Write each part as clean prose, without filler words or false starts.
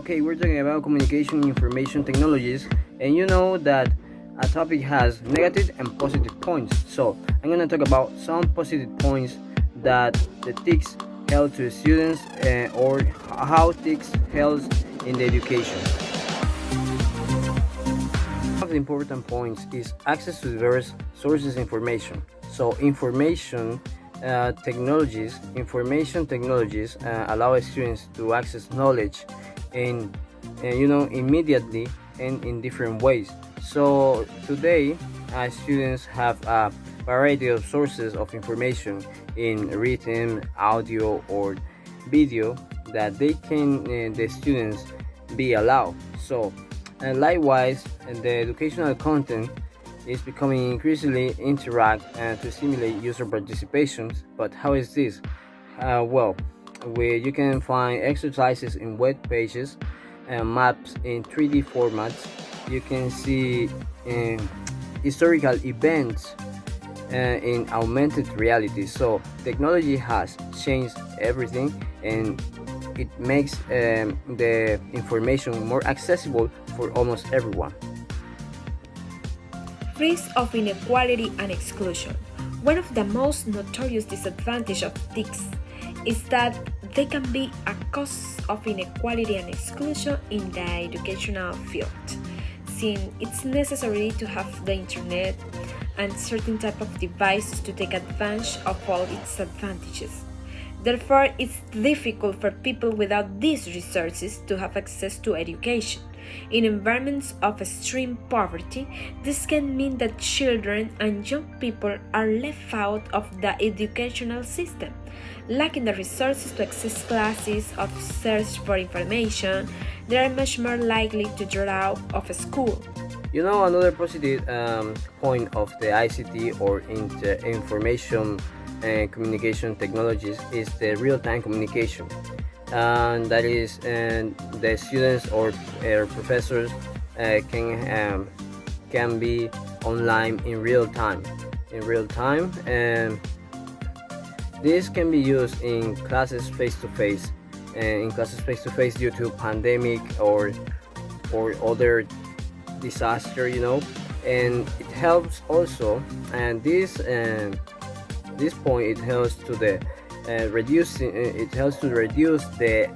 Okay, we're talking about communication information technologies, and you know that a topic has negative and positive points. So I'm gonna talk about some positive points that the TICS held to students or how TICS helps in the education. One of the important points is access to diverse sources of information. So information technologies allow students to access knowledge in immediately and in different ways. So today students have a variety of sources of information in written, audio, or video that the students be allowed. So likewise, the educational content is becoming increasingly interact and to stimulate user participation. But how is this? Well, where you can find exercises in web pages and maps in 3D formats. You can see historical events in augmented reality. So technology has changed everything, and it makes the information more accessible for almost everyone. Risk of inequality and exclusion. One of the most notorious disadvantages of TICS is that they can be a cause of inequality and exclusion in the educational field, since it's necessary to have the internet and certain type of devices to take advantage of all its advantages. Therefore, it's difficult for people without these resources to have access to education. In environments of extreme poverty, this can mean that children and young people are left out of the educational system, lacking the resources to access classes or search for information. They are much more likely to drop out of school. You know, another positive point of the ICT or information and communication technologies is the real-time communication. And that is, the students or professors can be online in real time. And this can be used in classes face to face, due to pandemic or other disaster, and it helps also. And this point, it helps to reduce the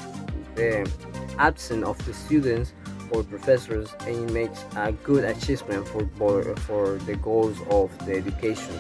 absence of the students or professors, and it makes a good achievement for the goals of the education.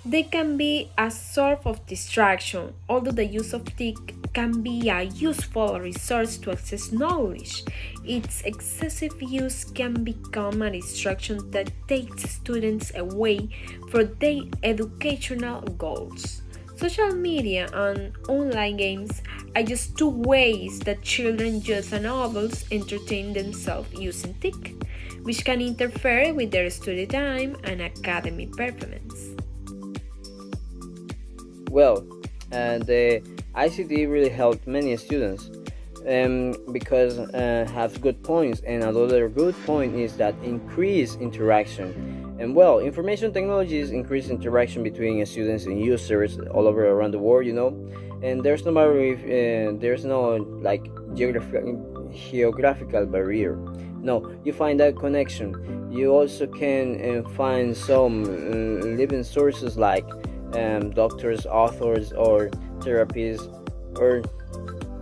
They can be a source of distraction, although the use of TIC can be a useful resource to access knowledge. Its excessive use can become a distraction that takes students away from their educational goals. Social media and online games are just two ways that children use and adults entertain themselves using TIC, which can interfere with their study time and academic performance. Well, the ICT really helped many students because have good points, and another good point is that increase interaction. And well, information technologies increase interaction between students and users all over around the world, and there's no like geographical barrier. No, you find that connection. You also can find some living sources like doctors, authors, or therapists, or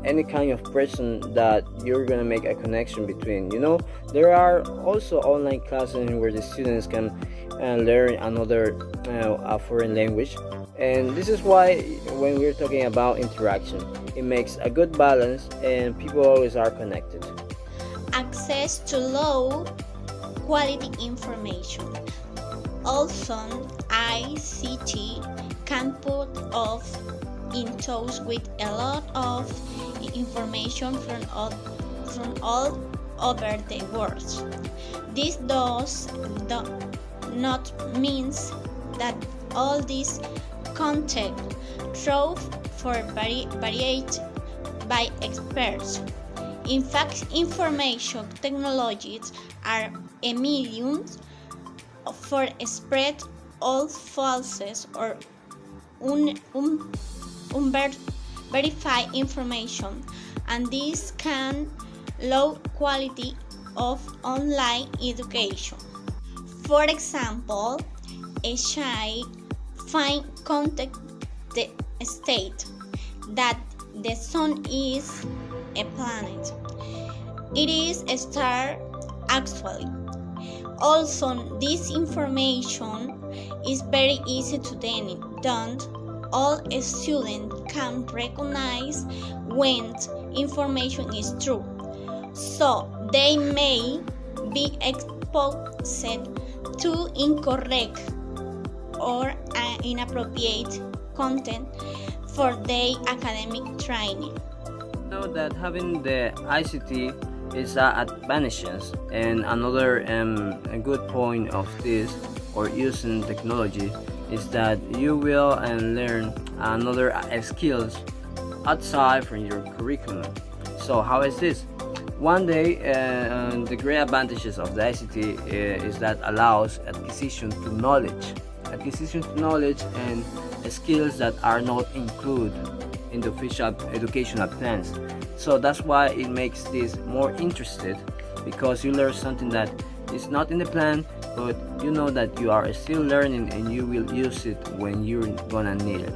any kind of person that you're gonna make a connection between. There are also online classes where the students can learn another a foreign language, and this is why when we're talking about interaction, it makes a good balance, and people always are connected. Access to low quality information. Also, ICT can put us in touch with a lot of information from all over the world. This does not mean that all this content trove for varied by experts. In fact, information technologies are a medium for spread all false or unverified verify information, and this can low quality of online education. For example, a child find contact the state that the sun is a planet. It is a star actually. Also, this information is very easy to done. All students can recognize when information is true, so they may be exposed to incorrect or inappropriate content for their academic training. Know that having the ICT is advantages, and another a good point of this or using technology is that you will learn another skills outside from your curriculum. So how is this? One day, the great advantages of the ICT is that allows acquisition to knowledge and skills that are not included in the official educational plans. So that's why it makes this more interested, because you learn something that is not in the plan, but you know that you are still learning and you will use it when you're gonna need it.